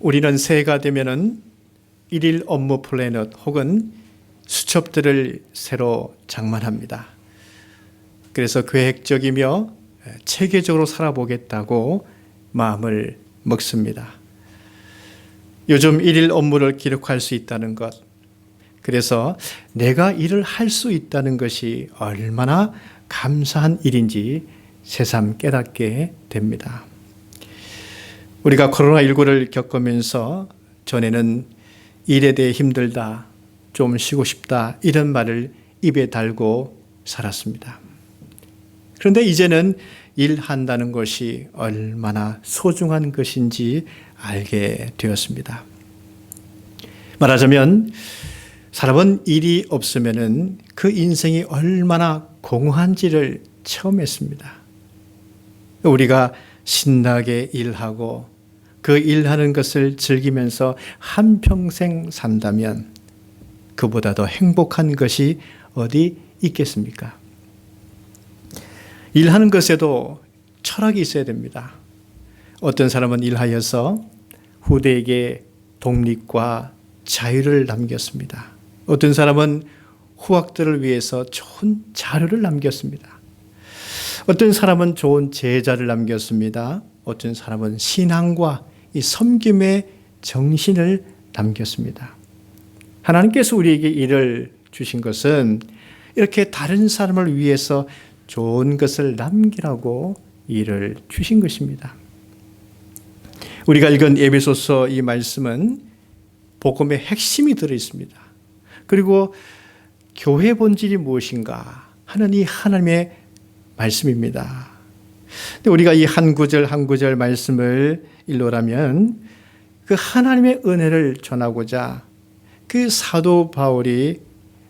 우리는 새해가 되면은 일일 업무 플래닛 혹은 수첩들을 새로 장만합니다. 그래서 계획적이며 체계적으로 살아보겠다고 마음을 먹습니다. 요즘 일일 업무를 기록할 수 있다는 것, 그래서 내가 일을 할 수 있다는 것이 얼마나 감사한 일인지 새삼 깨닫게 됩니다. 우리가 코로나19를 겪으면서 전에는 일에 대해 힘들다, 좀 쉬고 싶다 이런 말을 입에 달고 살았습니다. 그런데 이제는 일한다는 것이 얼마나 소중한 것인지 알게 되었습니다. 말하자면 사람은 일이 없으면 그 인생이 얼마나 공허한지를 처음 했습니다. 우리가 신나게 일하고 그 일하는 것을 즐기면서 한평생 산다면 그보다 더 행복한 것이 어디 있겠습니까? 일하는 것에도 철학이 있어야 됩니다. 어떤 사람은 일하여서 후대에게 독립과 자유를 남겼습니다. 어떤 사람은 후학들을 위해서 좋은 자료를 남겼습니다. 어떤 사람은 좋은 제자를 남겼습니다. 어떤 사람은 신앙과 이 섬김의 정신을 남겼습니다. 하나님께서 우리에게 일을 주신 것은 이렇게 다른 사람을 위해서 좋은 것을 남기라고 일을 주신 것입니다. 우리가 읽은 에베소서 이 말씀은 복음의 핵심이 들어있습니다. 그리고 교회 본질이 무엇인가 하는 이 하나님의 말씀입니다. 우리가 이 한 구절 한 구절 말씀을 읽노라면 그 하나님의 은혜를 전하고자 그 사도 바울이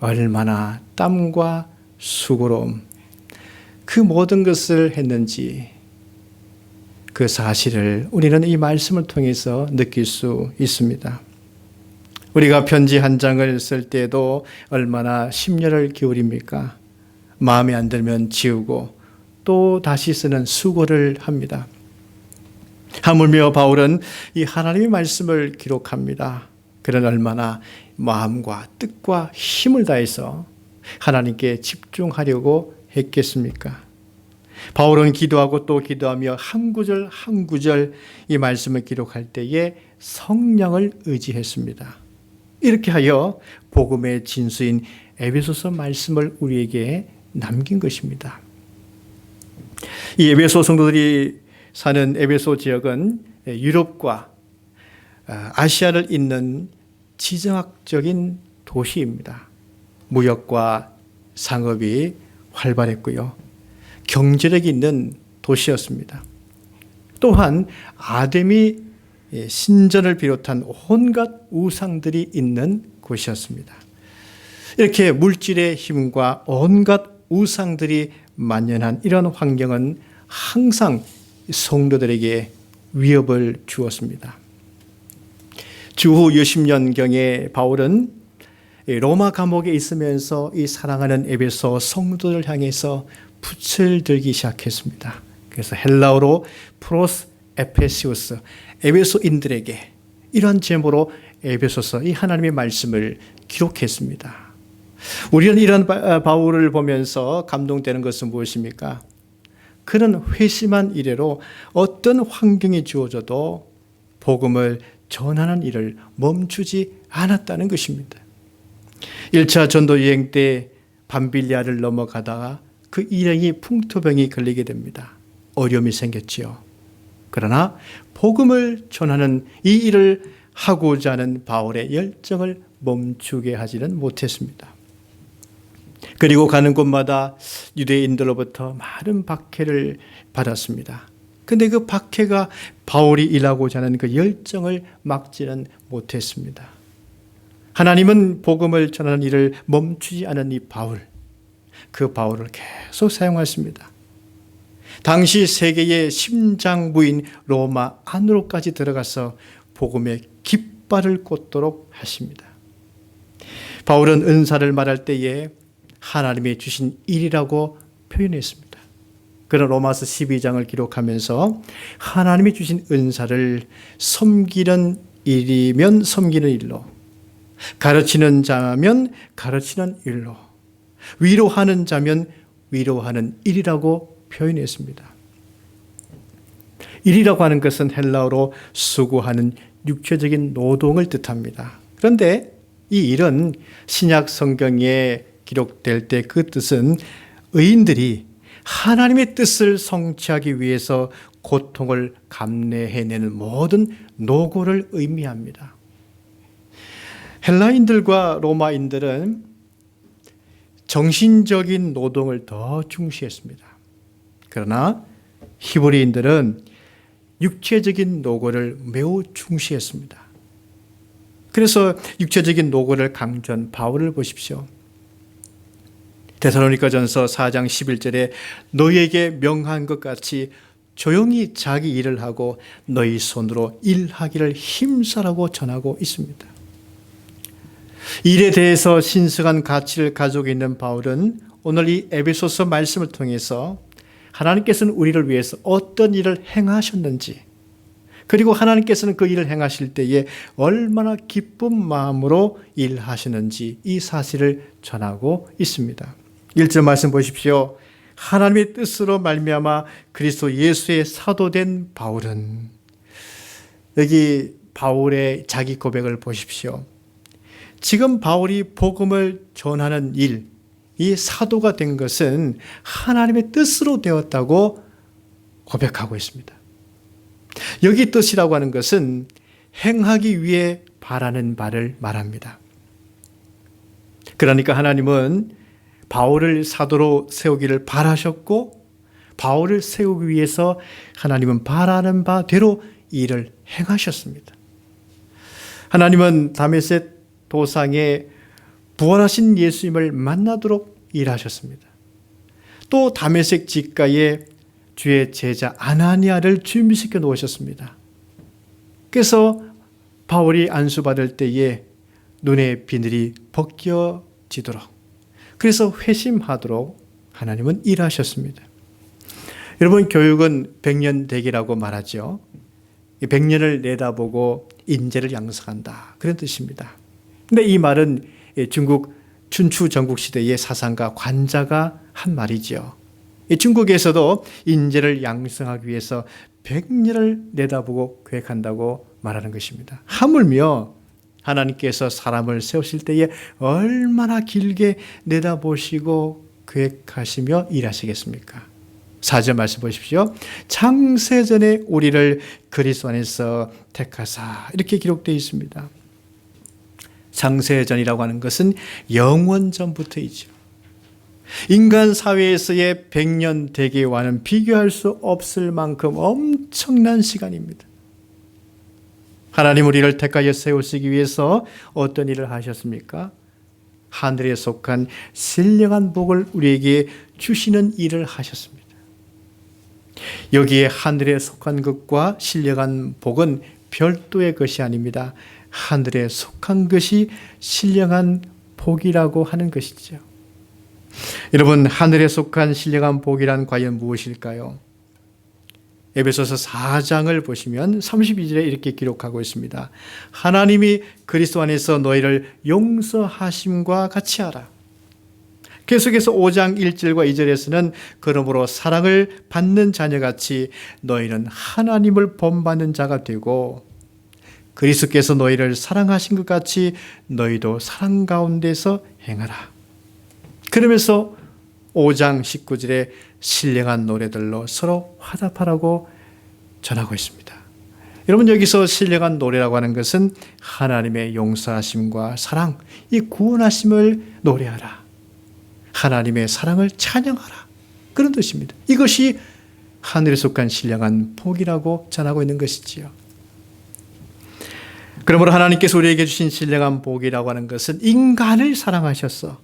얼마나 땀과 수고로움 그 모든 것을 했는지 그 사실을 우리는 이 말씀을 통해서 느낄 수 있습니다. 우리가 편지 한 장을 쓸 때도 얼마나 심려를 기울입니까? 마음에 안 들면 지우고 또 다시 쓰는 수고를 합니다. 하물며 바울은 이 하나님의 말씀을 기록합니다. 그는 얼마나 마음과 뜻과 힘을 다해서 하나님께 집중하려고 했겠습니까? 바울은 기도하고 또 기도하며 한 구절 한 구절 이 말씀을 기록할 때에 성령을 의지했습니다. 이렇게 하여 복음의 진수인 에베소서 말씀을 우리에게 남긴 것입니다. 이 에베소 성도들이 사는 에베소 지역은 유럽과 아시아를 잇는 지정학적인 도시입니다. 무역과 상업이 활발했고요. 경제력이 있는 도시였습니다. 또한 아데미 신전을 비롯한 온갖 우상들이 있는 곳이었습니다. 이렇게 물질의 힘과 온갖 우상들이 만연한 이런 환경은 항상 성도들에게 위협을 주었습니다. 주후 60년경에 바울은 로마 감옥에 있으면서 이 사랑하는 에베소 성도들 향해서 붓을 들기 시작했습니다. 그래서 헬라어로 프로스 에페시우스, 에베소인들에게 이런 제목으로 에베소서 이 하나님의 말씀을 기록했습니다. 우리는 이런 바울을 보면서 감동되는 것은 무엇입니까? 그는 회심한 이래로 어떤 환경이 주어져도 복음을 전하는 일을 멈추지 않았다는 것입니다. 1차 전도 여행 때 밤빌리아를 넘어가다가 그 일행이 풍토병이 걸리게 됩니다. 어려움이 생겼지요. 그러나 복음을 전하는 이 일을 하고자 하는 바울의 열정을 멈추게 하지는 못했습니다. 그리고 가는 곳마다 유대인들로부터 많은 박해를 받았습니다. 그런데 그 박해가 바울이 일하고자 하는 그 열정을 막지는 못했습니다. 하나님은 복음을 전하는 일을 멈추지 않은 이 바울, 그 바울을 계속 사용하십니다. 당시 세계의 심장부인 로마 안으로까지 들어가서 복음의 깃발을 꽂도록 하십니다. 바울은 은사를 말할 때에 하나님이 주신 일이라고 표현했습니다. 그런 로마서 12장을 기록하면서 하나님이 주신 은사를 섬기는 일이면 섬기는 일로, 가르치는 자면 가르치는 일로, 위로하는 자면 위로하는 일이라고 표현했습니다. 일이라고 하는 것은 헬라어로 수고하는 육체적인 노동을 뜻합니다. 그런데 이 일은 신약 성경에 기록될 때 그 뜻은 의인들이 하나님의 뜻을 성취하기 위해서 고통을 감내해내는 모든 노고를 의미합니다. 헬라인들과 로마인들은 정신적인 노동을 더 중시했습니다. 그러나 히브리인들은 육체적인 노고를 매우 중시했습니다. 그래서 육체적인 노고를 강조한 바울을 보십시오. 데살로니가전서 4장 11절에 너희에게 명한 것 같이 조용히 자기 일을 하고 너희 손으로 일하기를 힘쓰라고 전하고 있습니다. 일에 대해서 신성한 가치를 가지고 있는 바울은 오늘 이 에베소서 말씀을 통해서 하나님께서는 우리를 위해서 어떤 일을 행하셨는지, 그리고 하나님께서는 그 일을 행하실 때에 얼마나 기쁜 마음으로 일하시는지 이 사실을 전하고 있습니다. 1절 말씀 보십시오. 하나님의 뜻으로 말미암아 그리스도 예수의 사도된 바울은, 여기 바울의 자기 고백을 보십시오. 지금 바울이 복음을 전하는 일, 이 사도가 된 것은 하나님의 뜻으로 되었다고 고백하고 있습니다. 여기 뜻이라고 하는 것은 행하기 위해 바라는 바를 말합니다. 그러니까 하나님은 바울을 사도로 세우기를 바라셨고, 바울을 세우기 위해서 하나님은 바라는 바대로 일을 행하셨습니다. 하나님은 다메섹 도상에 부활하신 예수님을 만나도록 일하셨습니다. 또 다메섹 직가에 주의 제자 아나니아를 준비시켜 놓으셨습니다. 그래서 바울이 안수받을 때에 눈의 비늘이 벗겨지도록, 그래서 회심하도록 하나님은 일하셨습니다. 여러분, 교육은 백년대계라고 말하죠. 100년을 내다보고 인재를 양성한다, 그런 뜻입니다. 근데 이 말은 중국 춘추 전국시대의 사상가 관자가 한 말이죠. 중국에서도 인재를 양성하기 위해서 100년을 내다보고 계획한다고 말하는 것입니다. 하물며 하나님께서 사람을 세우실 때에 얼마나 길게 내다보시고 계획하시며 일하시겠습니까? 4절 말씀 보십시오. 창세전에 우리를 그리스도 안에서 택하사, 이렇게 기록되어 있습니다. 창세전이라고 하는 것은 영원전부터이죠. 인간 사회에서의 100년 대계와는 비교할 수 없을 만큼 엄청난 시간입니다. 하나님 우리를 택하여 세우시기 위해서 어떤 일을 하셨습니까? 하늘에 속한 신령한 복을 우리에게 주시는 일을 하셨습니다. 여기에 하늘에 속한 것과 신령한 복은 별도의 것이 아닙니다. 하늘에 속한 것이 신령한 복이라고 하는 것이죠. 여러분, 하늘에 속한 신령한 복이란 과연 무엇일까요? 에베소서 4장을 보시면 32절에 이렇게 기록하고 있습니다. 하나님이 그리스도 안에서 너희를 용서하심과 같이 하라. 계속해서 5장 1절과 2절에서는 그러므로 사랑을 받는 자녀같이 너희는 하나님을 본받는 자가 되고 그리스도께서 너희를 사랑하신 것 같이 너희도 사랑 가운데서 행하라. 그러면서 5장 19절에 신령한 노래들로 서로 화답하라고 전하고 있습니다. 여러분, 여기서 신령한 노래라고 하는 것은 하나님의 용서하심과 사랑, 이 구원하심을 노래하라. 하나님의 사랑을 찬양하라. 그런 뜻입니다. 이것이 하늘에 속한 신령한 복이라고 전하고 있는 것이지요. 그러므로 하나님께서 우리에게 주신 신령한 복이라고 하는 것은 인간을 사랑하셔서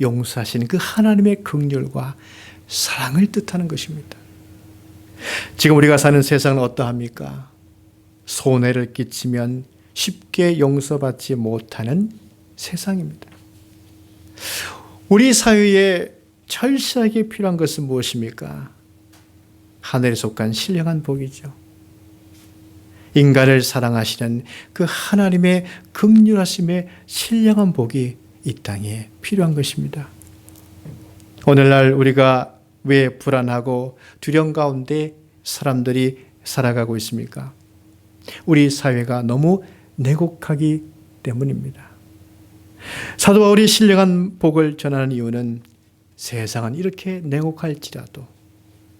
용서하시는 그 하나님의 긍휼과 사랑을 뜻하는 것입니다. 지금 우리가 사는 세상은 어떠합니까? 손해를 끼치면 쉽게 용서받지 못하는 세상입니다. 우리 사회에 철저하게 필요한 것은 무엇입니까? 하늘에 속한 신령한 복이죠. 인간을 사랑하시는 그 하나님의 긍휼하심의 신령한 복이 이 땅에 필요한 것입니다. 오늘날 우리가 왜 불안하고 두려움 가운데 사람들이 살아가고 있습니까? 우리 사회가 너무 냉혹하기 때문입니다. 사도 바울이 신령한 복을 전하는 이유는 세상은 이렇게 냉혹할지라도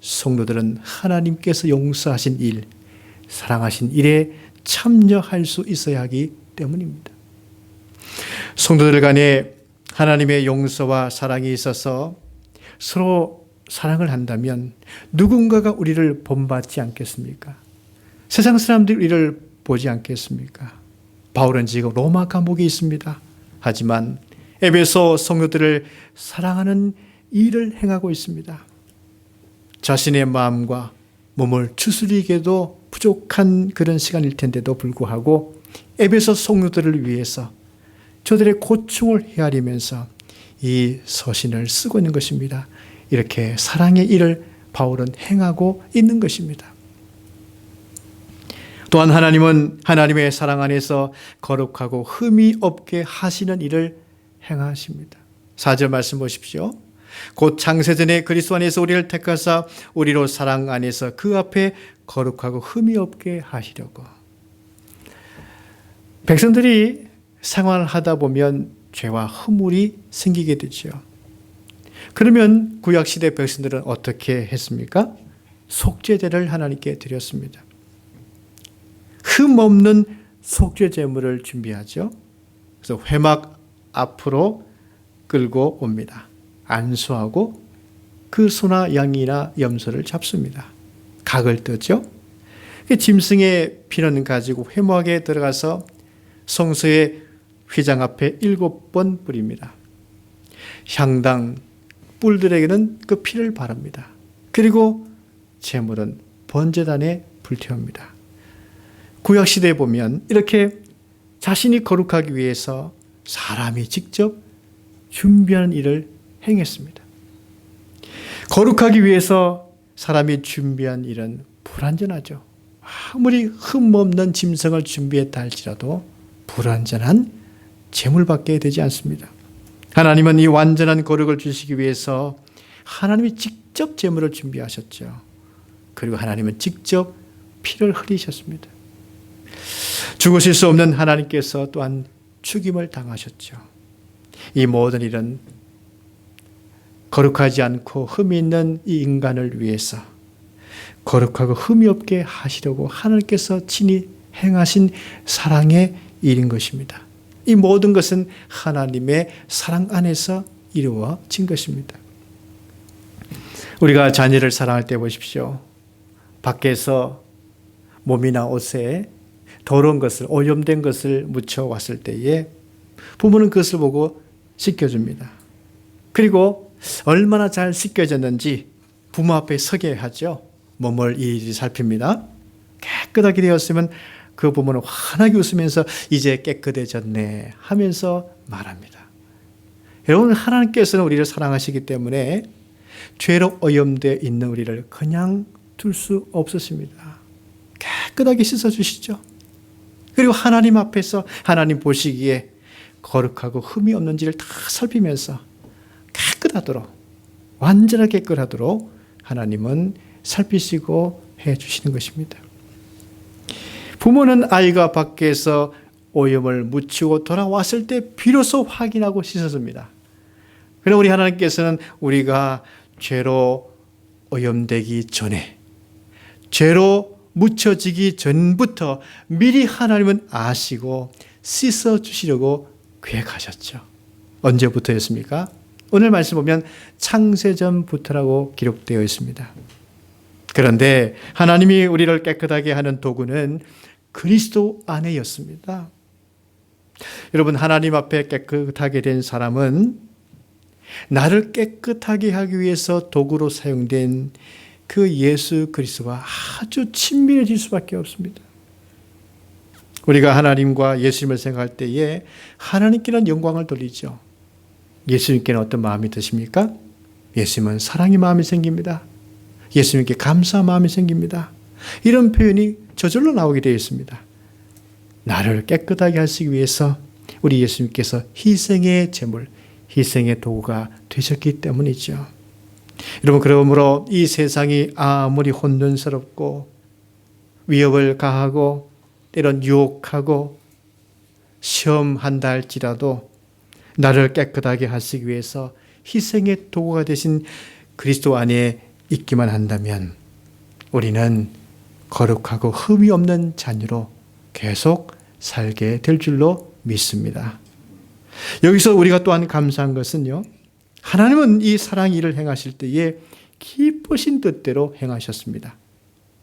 성도들은 하나님께서 용서하신 일, 사랑하신 일에 참여할 수 있어야 하기 때문입니다. 성도들 간에 하나님의 용서와 사랑이 있어서 서로 사랑을 한다면 누군가가 우리를 본받지 않겠습니까? 세상 사람들이 우리를 보지 않겠습니까? 바울은 지금 로마 감옥에 있습니다. 하지만 에베소 성도들을 사랑하는 일을 행하고 있습니다. 자신의 마음과 몸을 추스리기에도 부족한 그런 시간일 텐데도 불구하고 에베소 성도들을 위해서 저들의 고충을 헤아리면서 이 서신을 쓰고 있는 것입니다. 이렇게 사랑의 일을 바울은 행하고 있는 것입니다. 또한 하나님은 하나님의 사랑 안에서 거룩하고 흠이 없게 하시는 일을 행하십니다. 4절 말씀 보십시오. 곧 창세전에 그리스도 안에서 우리를 택하사 우리로 사랑 안에서 그 앞에 거룩하고 흠이 없게 하시려고. 백성들이 생활하다 보면 죄와 허물이 생기게 되죠. 그러면 구약시대 백성들은 어떻게 했습니까? 속죄제를 하나님께 드렸습니다. 흠 없는 속죄 제물을 준비하죠. 그래서 회막 앞으로 끌고 옵니다. 안수하고 그 소나 양이나 염소를 잡습니다. 각을 뜨죠. 짐승의 피는 가지고 회막에 들어가서 성소의 휘장 앞에 7번 뿌립니다. 향당 뿔들에게는 그 피를 바릅니다. 그리고 제물은 번제단에 불태웁니다. 구약시대에 보면 이렇게 자신이 거룩하기 위해서 사람이 직접 준비하는 일을 행했습니다. 거룩하기 위해서 사람이 준비한 일은 불완전하죠. 아무리 흠없는 짐승을 준비했다 할지라도 불완전한 제물밖에 되지 않습니다. 하나님은 이 완전한 거룩을 주시기 위해서 하나님이 직접 제물을 준비하셨죠. 그리고 하나님은 직접 피를 흘리셨습니다. 죽으실 수 없는 하나님께서 또한 죽임을 당하셨죠. 이 모든 일은 거룩하지 않고 흠이 있는 이 인간을 위해서 거룩하고 흠이 없게 하시려고 하나님께서 친히 행하신 사랑의 일인 것입니다. 이 모든 것은 하나님의 사랑 안에서 이루어진 것입니다. 우리가 자녀를 사랑할 때 보십시오. 밖에서 몸이나 옷에 더러운 것을, 오염된 것을 묻혀왔을 때에 부모는 그것을 보고 씻겨줍니다. 그리고 얼마나 잘 씻겨졌는지 부모 앞에 서게 하죠. 몸을 일일이 살핍니다. 깨끗하게 되었으면 그 부모는 환하게 웃으면서 이제 깨끗해졌네 하면서 말합니다. 여러분, 하나님께서는 우리를 사랑하시기 때문에 죄로 오염되어 있는 우리를 그냥 둘 수 없으십니다. 깨끗하게 씻어주시죠. 그리고 하나님 앞에서 하나님 보시기에 거룩하고 흠이 없는지를 다 살피면서 깨끗하도록, 완전하게 깨끗하도록 하나님은 살피시고 해주시는 것입니다. 부모는 아이가 밖에서 오염을 묻히고 돌아왔을 때 비로소 확인하고 씻어줍니다. 그러나 우리 하나님께서는 우리가 죄로 오염되기 전에, 죄로 묻혀지기 전부터 미리 하나님은 아시고 씻어주시려고 계획하셨죠. 언제부터였습니까? 오늘 말씀 보면 창세전부터라고 기록되어 있습니다. 그런데 하나님이 우리를 깨끗하게 하는 도구는 그리스도 안에였습니다. 여러분, 하나님 앞에 깨끗하게 된 사람은 나를 깨끗하게 하기 위해서 도구로 사용된 그 예수 그리스도와 아주 친밀해질 수밖에 없습니다. 우리가 하나님과 예수님을 생각할 때에 하나님께는 영광을 돌리죠. 예수님께는 어떤 마음이 드십니까? 예수님은 사랑의 마음이 생깁니다. 예수님께 감사한 마음이 생깁니다. 이런 표현이 저절로 나오게 되어 있습니다. 나를 깨끗하게 하시기 위해서 우리 예수님께서 희생의 제물, 희생의 도구가 되셨기 때문이죠. 여러분, 그러므로 이 세상이 아무리 혼돈스럽고 위협을 가하고 때론 유혹하고 시험한다 할지라도 나를 깨끗하게 하시기 위해서 희생의 도구가 되신 그리스도 안에 있기만 한다면 우리는 거룩하고 흠이 없는 자녀로 계속 살게 될 줄로 믿습니다. 여기서 우리가 또한 감사한 것은요, 하나님은 이 사랑 일을 행하실 때에 기쁘신 뜻대로 행하셨습니다.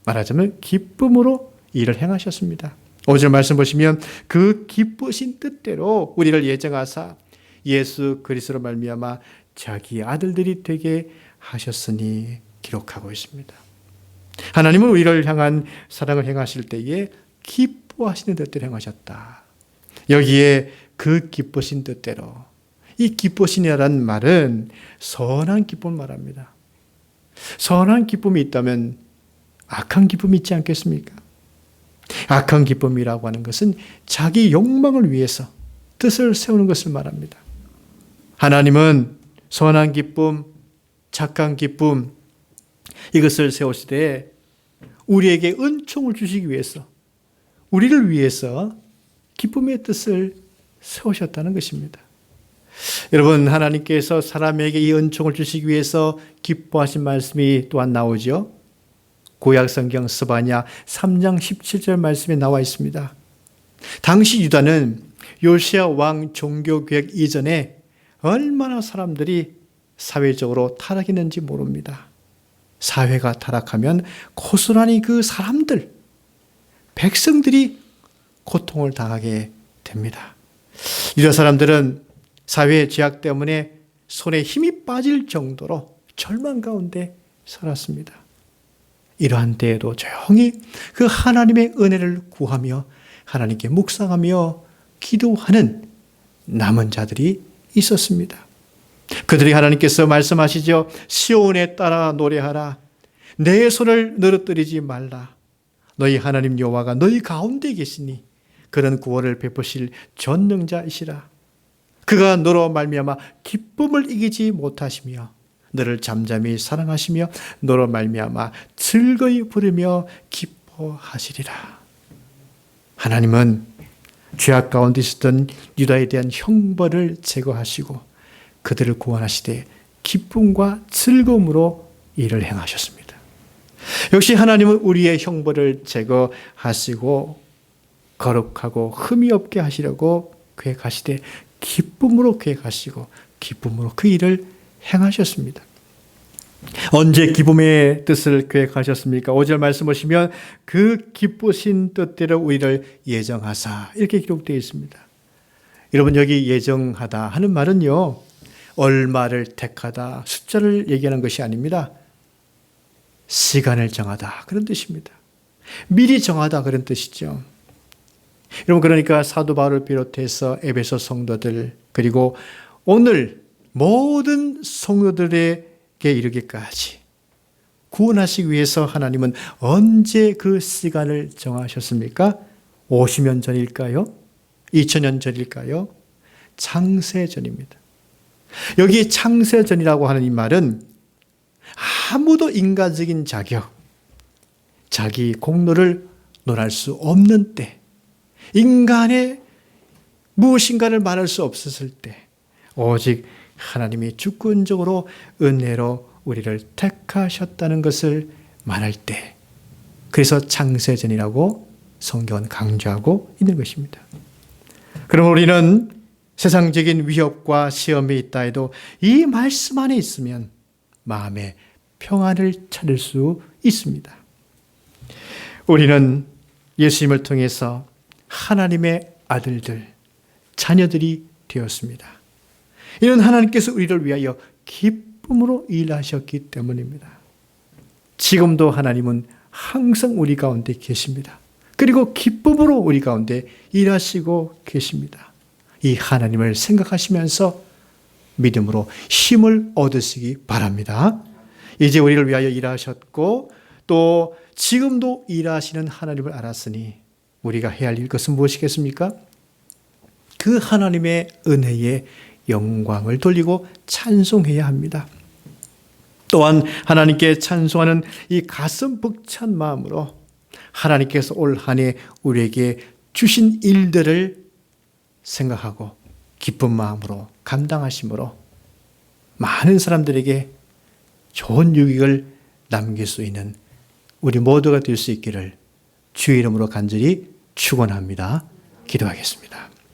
말하자면 기쁨으로 일을 행하셨습니다. 5절 말씀 보시면 그 기쁘신 뜻대로 우리를 예정하사 예수 그리스도로 말미암아 자기 아들들이 되게 하셨으니 기록하고 있습니다. 하나님은 우리를 향한 사랑을 행하실 때에 기뻐하시는 뜻대로 행하셨다. 여기에 그 기쁘신 뜻대로, 이 기쁘신이라는 말은 선한 기쁨을 말합니다. 선한 기쁨이 있다면 악한 기쁨이 있지 않겠습니까? 악한 기쁨이라고 하는 것은 자기 욕망을 위해서 뜻을 세우는 것을 말합니다. 하나님은 선한 기쁨, 착한 기쁨, 이것을 세우시되 우리에게 은총을 주시기 위해서, 우리를 위해서 기쁨의 뜻을 세우셨다는 것입니다. 여러분, 하나님께서 사람에게 이 은총을 주시기 위해서 기뻐하신 말씀이 또한 나오죠. 구약성경 스바냐 3장 17절 말씀에 나와 있습니다. 당시 유다는 요시야 왕 종교개혁 이전에 얼마나 사람들이 사회적으로 타락했는지 모릅니다. 사회가 타락하면 고스란히 그 사람들, 백성들이 고통을 당하게 됩니다. 유다 사람들은 사회의 죄악 때문에 손에 힘이 빠질 정도로 절망 가운데 살았습니다. 이러한 때에도 조용히 그 하나님의 은혜를 구하며 하나님께 묵상하며 기도하는 남은 자들이 있었습니다. 그들이 하나님께서 말씀하시죠. 시온에 따라 노래하라. 내 손을 늘어뜨리지 말라. 너희 하나님 여호와가 너희 가운데 계시니 그런 구원을 베푸실 전능자이시라. 그가 너로 말미암아 기쁨을 이기지 못하시며 너를 잠잠히 사랑하시며 너로 말미암아 즐거이 부르며 기뻐하시리라. 하나님은 죄악 가운데 있었던 유다에 대한 형벌을 제거하시고 그들을 구원하시되 기쁨과 즐거움으로 일을 행하셨습니다. 역시 하나님은 우리의 형벌을 제거하시고 거룩하고 흠이 없게 하시려고 계획하시되 기쁨으로 계획하시고 기쁨으로 그 일을 행하셨습니다. 언제 기쁨의 뜻을 계획하셨습니까? 5절 말씀 보시면 그 기쁘신 뜻대로 우리를 예정하사 이렇게 기록되어 있습니다. 여러분, 여기 예정하다 하는 말은요, 얼마를 택하다, 숫자를 얘기하는 것이 아닙니다. 시간을 정하다, 그런 뜻입니다. 미리 정하다, 그런 뜻이죠. 여러분, 그러니까 사도 바울을 비롯해서 에베소 성도들, 그리고 오늘 모든 성도들에게 이르기까지 구원하시기 위해서 하나님은 언제 그 시간을 정하셨습니까? 50년 전일까요? 2000년 전일까요? 창세전입니다. 여기 창세전이라고 하는 이 말은 아무도 인간적인 자격, 자기 공로를 논할 수 없는 때, 인간의 무엇인가를 말할 수 없었을 때, 오직 하나님이 주권적으로 은혜로 우리를 택하셨다는 것을 말할 때, 그래서 창세전이라고 성경은 강조하고 있는 것입니다. 그럼 우리는 세상적인 위협과 시험이 있다 해도 이 말씀 안에 있으면 마음의 평안을 찾을 수 있습니다. 우리는 예수님을 통해서 하나님의 아들들, 자녀들이 되었습니다. 이는 하나님께서 우리를 위하여 기쁨으로 일하셨기 때문입니다. 지금도 하나님은 항상 우리 가운데 계십니다. 그리고 기쁨으로 우리 가운데 일하시고 계십니다. 이 하나님을 생각하시면서 믿음으로 힘을 얻으시기 바랍니다. 이제 우리를 위하여 일하셨고 또 지금도 일하시는 하나님을 알았으니 우리가 해야 할 것은 무엇이겠습니까? 그 하나님의 은혜에 영광을 돌리고 찬송해야 합니다. 또한 하나님께 찬송하는 이 가슴 벅찬 마음으로 하나님께서 올 한 해 우리에게 주신 일들을 생각하고 기쁜 마음으로 감당하심으로 많은 사람들에게 좋은 유익을 남길 수 있는 우리 모두가 될 수 있기를 주의 이름으로 간절히 축원합니다. 기도하겠습니다.